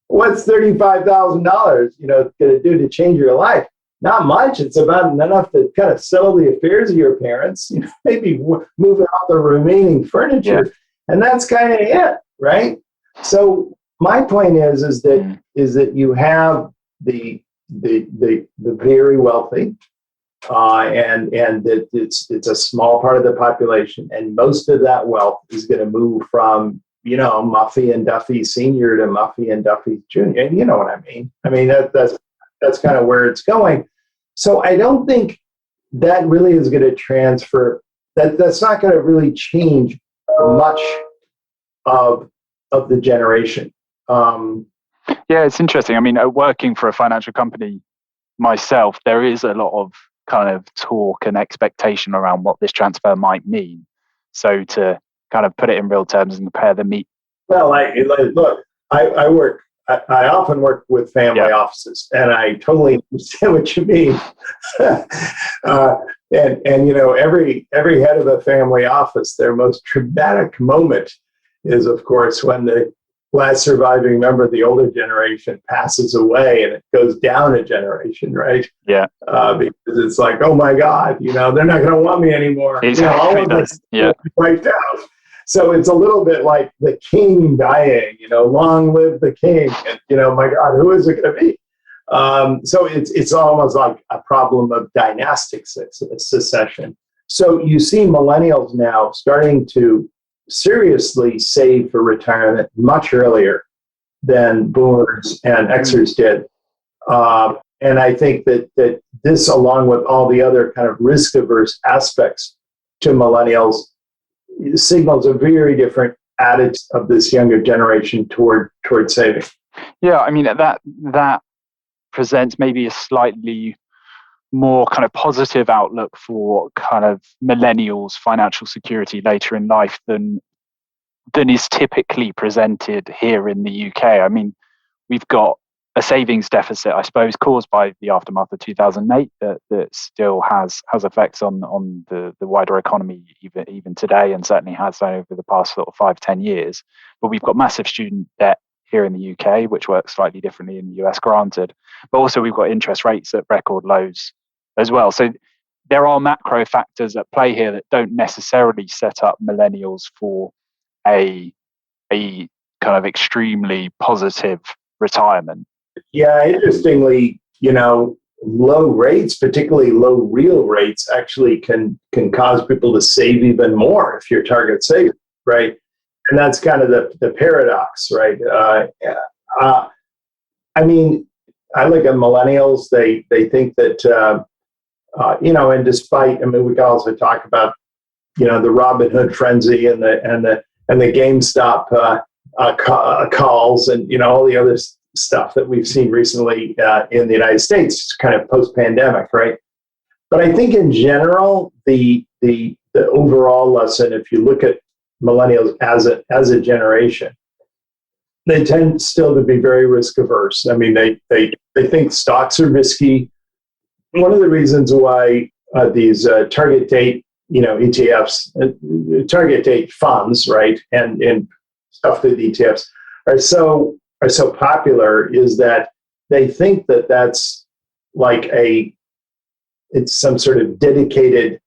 What's $35,000, going to do to change your life? Not much. It's about enough to kind of settle the affairs of your parents, maybe move out the remaining furniture, and that's kind of it, right? So my point is that you have the very wealthy, and that it's a small part of the population, and most of that wealth is going to move from Muffy and Duffy Senior to Muffy and Duffy Junior, and you know what I mean. I mean that's kind of where it's going. So I don't think that really is going to transfer. That's not going to really change much of the generation. Yeah, it's interesting. I mean, working for a financial company myself, there is a lot of kind of talk and expectation around what this transfer might mean. So to kind of put it in real terms and compare the meat. Well, I often work with family offices, and I totally understand what you mean. And every head of a family office, their most traumatic moment is, of course, when the last surviving member of the older generation passes away, and it goes down a generation, right? Yeah. Because it's like, oh my God, they're not going to want me anymore. Exactly. All of this wiped out. So it's a little bit like the king dying. Long live the king. And my God, who is it going to be? So it's almost like a problem of dynastic succession. So you see millennials now starting to seriously save for retirement much earlier than boomers and Xers did. And I think that this, along with all the other kind of risk-averse aspects to millennials, signals a very different attitude of this younger generation toward saving. Yeah, I mean, that presents maybe a slightly more kind of positive outlook for kind of millennials' financial security later in life than is typically presented here in the UK. I mean, we've got a savings deficit, I suppose, caused by the aftermath of 2008 that still has effects on the wider economy even today, and certainly has over the past sort of 5-10 years. But we've got massive student debt here in the UK, which works slightly differently in the US, granted. But also we've got interest rates at record lows as well. So there are macro factors at play here that don't necessarily set up millennials for a kind of extremely positive retirement. Yeah, interestingly, low rates, particularly low real rates, actually can cause people to save even more if you're target saving, right? And that's kind of the paradox, right? I mean, I look at millennials; they think that and despite, I mean, we can also talk about the Robin Hood frenzy and the GameStop calls and all the other stuff that we've seen recently in the United States, kind of post-pandemic, right? But I think in general, the overall lesson, if you look at millennials as a generation, they tend still to be very risk averse. I mean, they think stocks are risky. One of the reasons why these target date ETFs, target date funds, right, and stuff through the ETFs are so popular is that they think that that's like it's some sort of dedicated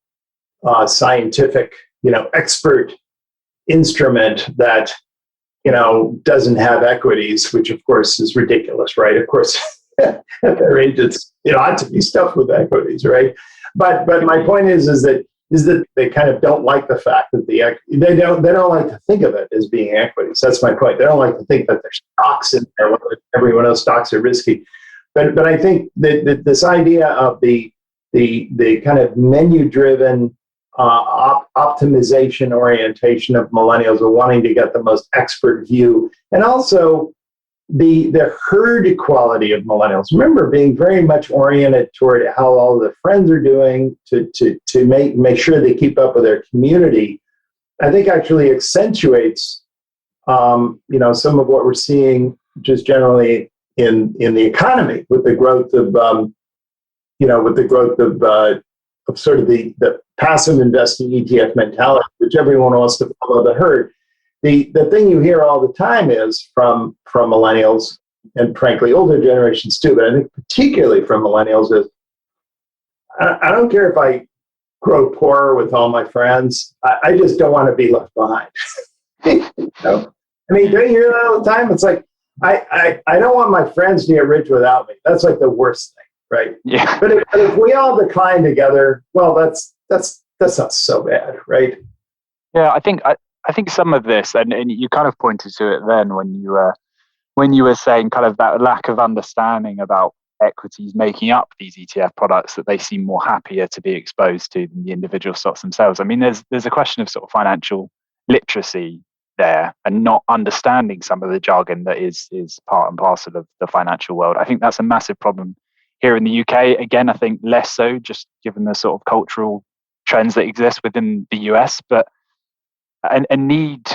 scientific, expert instrument that, doesn't have equities, which of course is ridiculous, right? Of course, at their age, it ought to be stuffed with equities, right? But my point is that they kind of don't like the fact that they don't like to think of it as being equities. That's my point. They don't like to think that there's stocks in there. Everyone knows stocks are risky, but I think that this idea of the kind of menu-driven optimization orientation of millennials, of wanting to get the most expert view, and also the herd quality of millennials. Remember, being very much oriented toward how all their friends are doing to make sure they keep up with their community, I think actually accentuates some of what we're seeing just generally in the economy with the growth of sort of the passive investing ETF mentality, which everyone wants to follow the herd. The thing you hear all the time is from millennials, and frankly older generations too, but I think particularly from millennials, is I don't care if I grow poorer with all my friends. I just don't want to be left behind. I mean, don't you hear that all the time? It's like, I don't want my friends to get rich without me. That's like the worst thing, right? Yeah. But if we all decline together, well, that's not so bad, right? Yeah, I think some of this, and you kind of pointed to it then when you were saying kind of that lack of understanding about equities making up these ETF products, that they seem more happier to be exposed to than the individual stocks themselves. I mean, there's a question of sort of financial literacy there and not understanding some of the jargon that is part and parcel of the financial world. I think that's a massive problem here in the UK. Again, I think less so, just given the sort of cultural trends that exist within the US, but a need,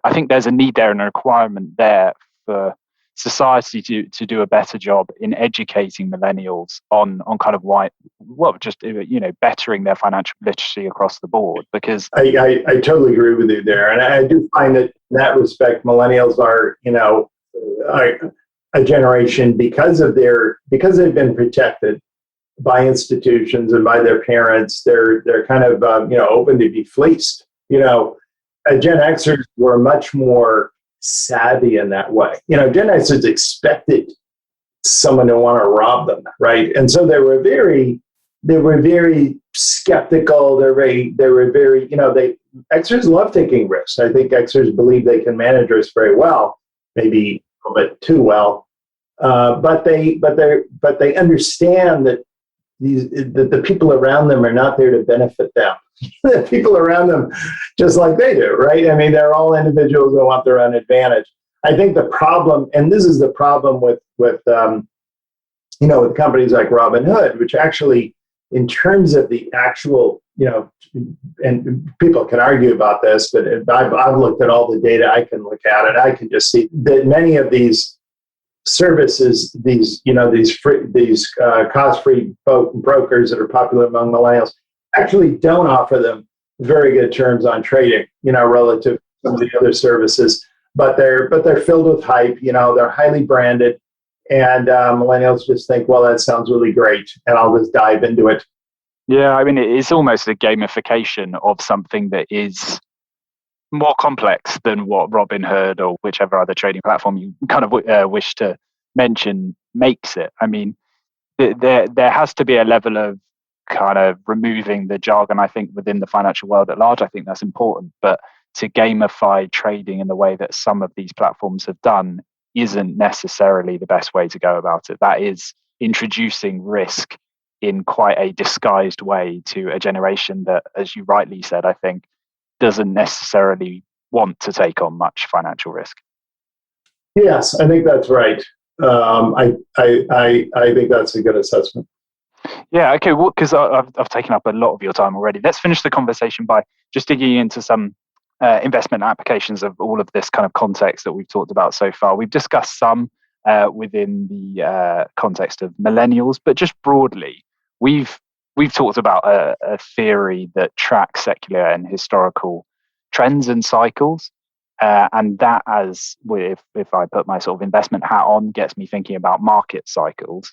I think there's a need there and a requirement there for society to do a better job in educating millennials on kind of bettering their financial literacy across the board. Because I totally agree with you there, and I do find that in that respect, millennials are a generation because they've been protected by institutions and by their parents. They're kind of open to be fleeced. Gen Xers were much more savvy in that way. Gen Xers expected someone to want to rob them, right? And so they were very skeptical. They were very, Xers love taking risks. I think Xers believe they can manage risk very well, maybe a little bit too well. But they understand that the people around them are not there to benefit them. The people around them, just like they do, right? I mean, they're all individuals who want their own advantage. I think the problem, and this is the problem with companies like Robinhood, which actually, in terms of the actual, and people can argue about this, but I've looked at all the data I can look at, and I can just see that many of these services, these cost-free brokers that are popular among millennials, actually don't offer them very good terms on trading, relative to some of the other services. But they're filled with hype. They're highly branded, and millennials just think, well, that sounds really great, and I'll just dive into it. Yeah, I mean, it's almost a gamification of something that is more complex than what Robinhood or whichever other trading platform you kind of wish to mention makes it. I mean, there has to be a level of kind of removing the jargon, I think, within the financial world at large. I think that's important, but to gamify trading in the way that some of these platforms have done isn't necessarily the best way to go about it. That is introducing risk in quite a disguised way to a generation that, as you rightly said, I think doesn't necessarily want to take on much financial risk. Yes, I think that's right. I think that's a good assessment. Yeah, okay, well, because I've taken up a lot of your time already. Let's finish the conversation by just digging into some investment applications of all of this kind of context that we've talked about so far. We've discussed some within the context of millennials, but just broadly, we've talked about a theory that tracks secular and historical trends and cycles. And that, as if I put my sort of investment hat on, gets me thinking about market cycles.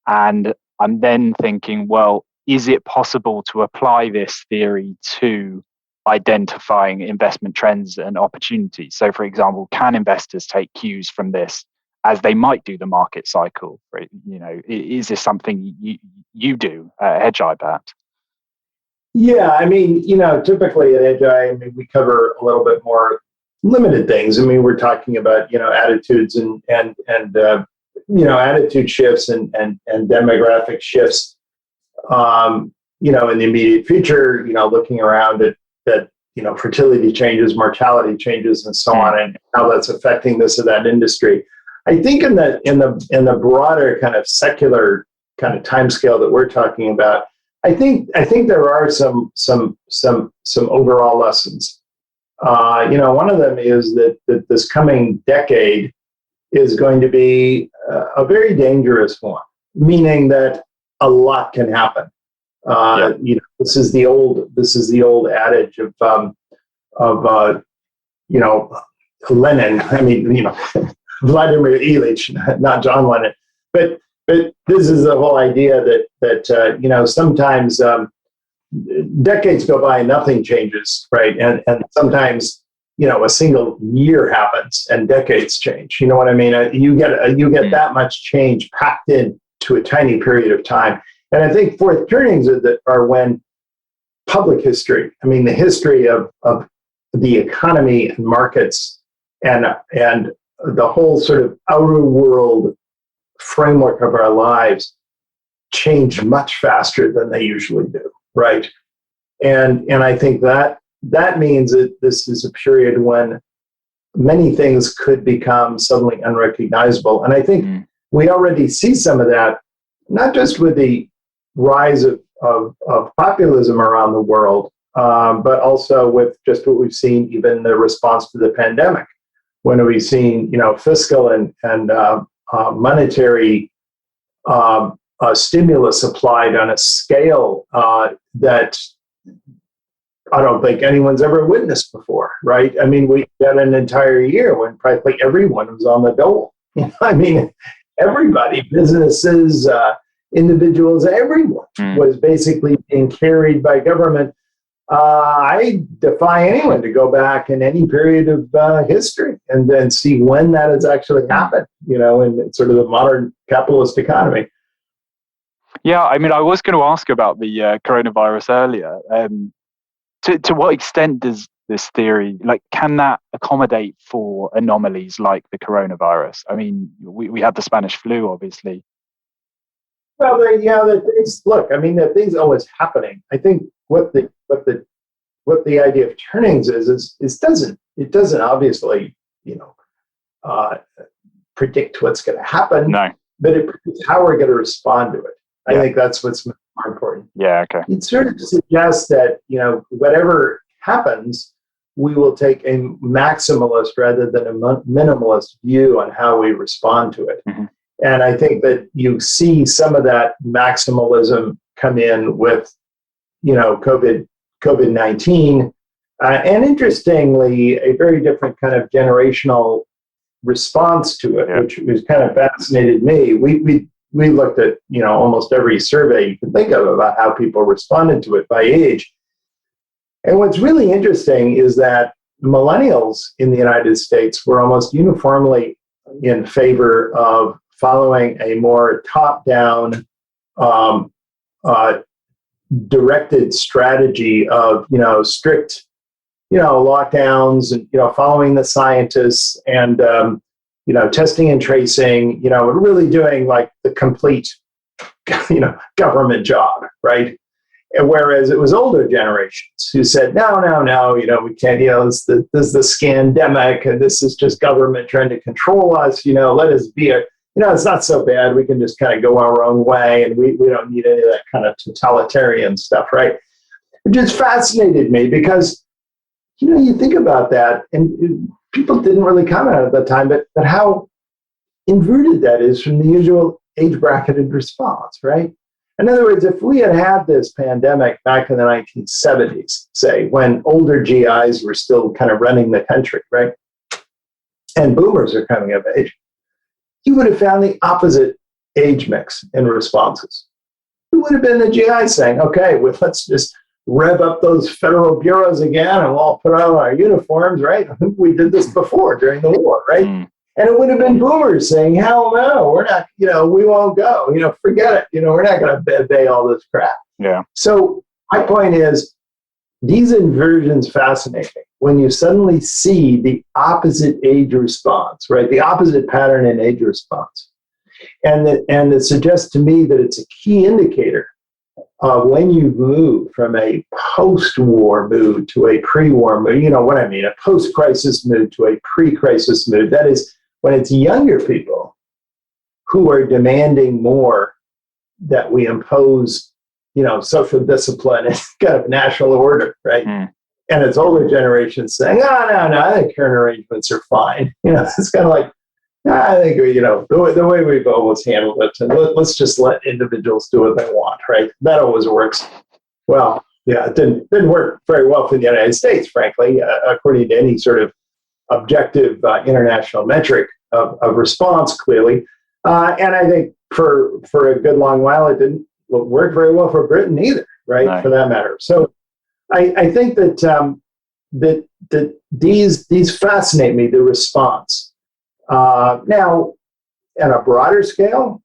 And I'm then thinking, well, is it possible to apply this theory to identifying investment trends and opportunities? So, for example, can investors take cues from this as they might do the market cycle? Is this something you do, Hedgeye, perhaps? Yeah, I mean, typically at Hedgeye, we cover a little bit more limited things. I mean, we're talking about, attitudes and attitude shifts and demographic shifts, in the immediate future, looking around at fertility changes, mortality changes, and so on, and how that's affecting this or that industry. I think in the broader kind of secular kind of timescale that we're talking about, I think there are some overall lessons. One of them is that this coming decade is going to be a very dangerous one, meaning that a lot can happen. This is the old adage of Lenin. I mean, Vladimir Ilyich, not John Lennon, but this is the whole idea that sometimes decades go by and nothing changes, right? And sometimes a single year happens and decades change. You know what I mean? You get that much change packed in to a tiny period of time. And I think fourth turnings are when public history, the history of the economy and markets and the whole sort of outer world framework of our lives change much faster than they usually do, right? And I think that means that this is a period when many things could become suddenly unrecognizable. And I think we already see some of that, not just with the rise of populism around the world, but also with just what we've seen, even the response to the pandemic, when we've seen, fiscal and monetary stimulus applied on a scale that I don't think anyone's ever witnessed before, right? We had an entire year when practically everyone was on the dole. Everybody, businesses, individuals, everyone was basically being carried by government. I defy anyone to go back in any period of history and then see when that has actually happened, in sort of the modern capitalist economy. Yeah, I was going to ask about the coronavirus earlier. To what extent does this theory, can that accommodate for anomalies like the coronavirus? We had the Spanish flu, obviously. Well, the thing's always happening. I think what the idea of turnings is it doesn't obviously, predict what's going to happen. No. But it predicts how we're going to respond to it. I think that's what's more important. Yeah, okay. It sort of suggests that, whatever happens, we will take a maximalist rather than a minimalist view on how we respond to it. Mm-hmm. And I think that you see some of that maximalism come in with, COVID-19. And interestingly, a very different kind of generational response to it, which was kind of fascinated me. We looked at, almost every survey you can think of about how people responded to it by age. And what's really interesting is that millennials in the United States were almost uniformly in favor of following a more top-down, directed strategy of, strict, lockdowns and, following the scientists and, testing and tracing, really doing like the complete, government job, right? And whereas it was older generations who said, no, we can't, this is the scandemic and this is just government trying to control us, let us be it's not so bad. We can just kind of go our own way and we don't need any of that kind of totalitarian stuff, right? It just fascinated me because, you think about that and people didn't really comment at the time, but how inverted that is from the usual age bracketed response, right? In other words, if we had had this pandemic back in the 1970s, say, when older GIs were still kind of running the country, right? And boomers are coming of age, you would have found the opposite age mix in responses. It would have been the GI saying, okay, well, let's just rev up those federal bureaus again and we'll all put on our uniforms, right? We did this before during the war, right? And it would have been boomers saying, hell no, we're not, we won't go, forget it. We're not going to obey all this crap. Yeah. So my point is, these inversions fascinate me. When you suddenly see the opposite age response, right? The opposite pattern in age response. And it suggests to me that it's a key indicator of when you move from a post-war mood to a pre-war mood. You know what I mean? A post-crisis mood to a pre-crisis mood. That is when it's younger people who are demanding more that we impose, social discipline and kind of national order, right? And it's older generations saying, no, I think current arrangements are fine. It's kind of like, I think, the way we've always handled it, and let's just let individuals do what they want, right? That always works. Well, yeah, it didn't work very well for the United States, frankly, according to any sort of objective international metric of response, clearly. And I think for a good long while, it didn't work very well for Britain either, right? No. For that matter. So I think that these fascinate me, the response. Now, on a broader scale,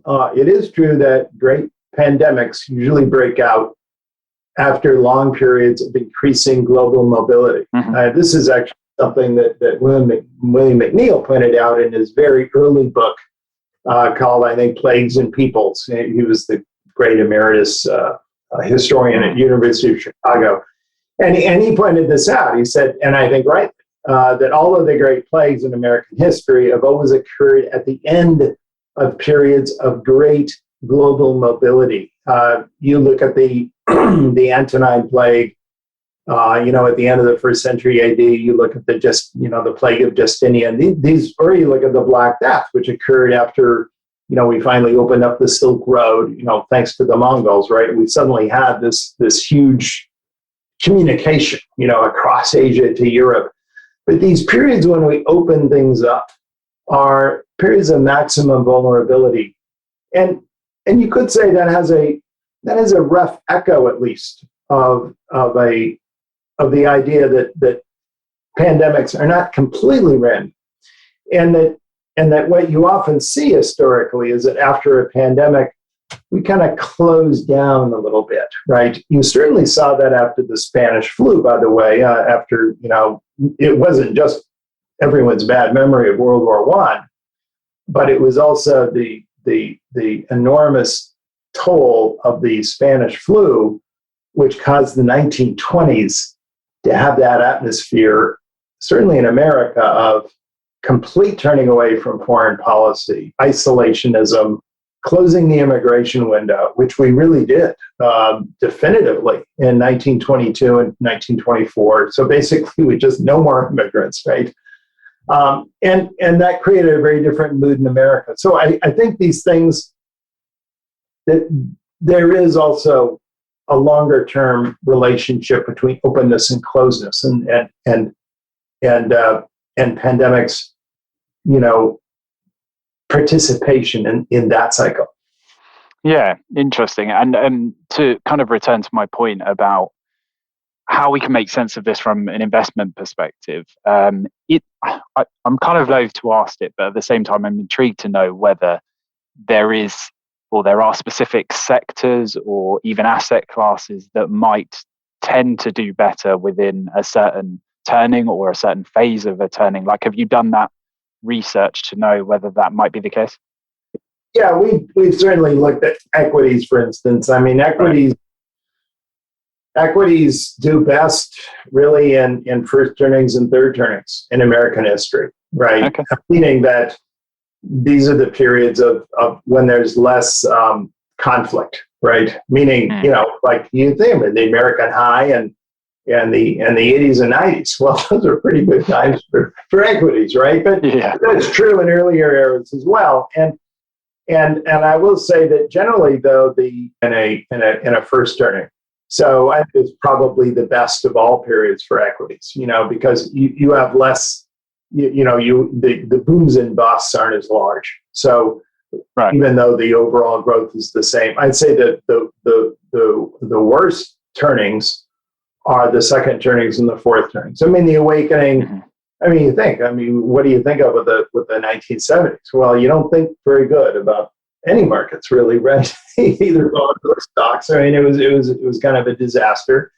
it is true that great pandemics usually break out after long periods of increasing global mobility. This is actually something that William McNeill pointed out in his very early book called, I think, Plagues and Peoples. He was the great emeritus historian at University of Chicago. And he pointed this out. He said, and I think rightly, that all of the great plagues in American history have always occurred at the end of periods of great global mobility. You look at the the Antonine Plague, at the end of the first century AD. You look at the plague of Justinian. Or you look at the Black Death, which occurred after we finally opened up the Silk Road. Thanks to the Mongols, right? We suddenly had this huge communication, across Asia to Europe. But these periods when we open things up are periods of maximum vulnerability, and you could say that has a rough echo, at least, of the idea that pandemics are not completely random, and that what you often see historically is that after a pandemic, we kind of close down a little bit, right? You certainly saw that after the Spanish flu, by the way, after, it wasn't just everyone's bad memory of World War I, but it was also the enormous toll of the Spanish flu, which caused the 1920s to have that atmosphere, certainly in America, of complete turning away from foreign policy, isolationism, closing the immigration window, which we really did definitively in 1922 and 1924. So basically, we just no more immigrants, right? And that created a very different mood in America. So I think these things, that there is also a longer term relationship between openness and closeness, and pandemics, participation in that cycle. Yeah, interesting. And to kind of return to my point about how we can make sense of this from an investment perspective, I'm kind of loath to ask it, but at the same time, I'm intrigued to know whether there are specific sectors or even asset classes that might tend to do better within a certain turning or a certain phase of a turning. Like, have you done that research to know whether that might be the case? Yeah, we've certainly looked at equities, for instance. I mean, equities do best really in first turnings and third turnings in American history, right? Okay. Meaning that these are the periods of when there's less conflict, right? Meaning, like you think of the American high and the 80s and 90s. Well, those are pretty good times for equities, right? But that's true in earlier eras as well. And I will say that generally, though, in a first turning, so I think it's probably the best of all periods for equities, because you have less, the booms and busts aren't as large. So even though the overall growth is the same, I'd say that the worst turnings are the second turnings and the fourth turnings. I mean, the awakening. Mm-hmm. I mean, what do you think of with the 1970s? Well, you don't think very good about any markets, really, right? Either bonds or stocks. I mean, it was kind of a disaster.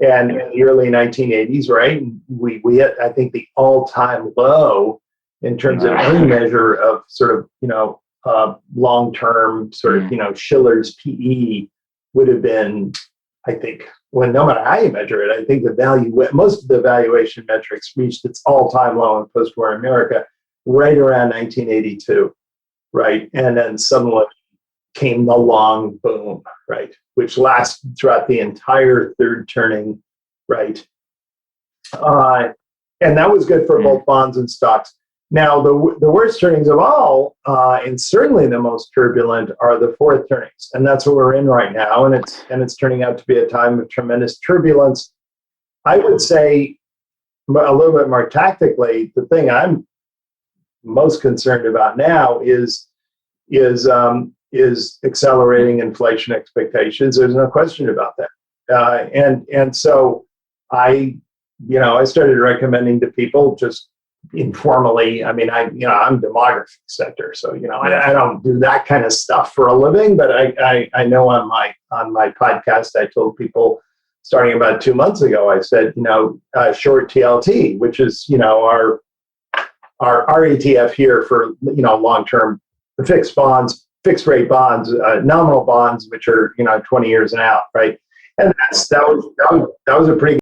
And in the early 1980s, right, we hit, I think, the all-time low in terms of any measure of sort of, long-term sort of, Shiller's PE would have been, I think, well, no matter how you measure it, I think most of the valuation metrics reached its all-time low in post-war America right around 1982, right? And then suddenly came the long boom, right? Which lasted throughout the entire third turning, right? And that was good for both bonds and stocks. Now, the worst turnings of all, and certainly the most turbulent, are the fourth turnings, and that's what we're in right now. And it's turning out to be a time of tremendous turbulence. I would say, a little bit more tactically, the thing I'm most concerned about now is accelerating inflation expectations. There's no question about that, and so I started recommending to people just informally. I mean, I'm demography sector, so I don't do that kind of stuff for a living. But I know on my podcast, I told people starting about 2 months ago, I said, short TLT, which is our ETF here for long-term fixed bonds, fixed rate bonds, nominal bonds, which are 20 years and out, right? And that was a pretty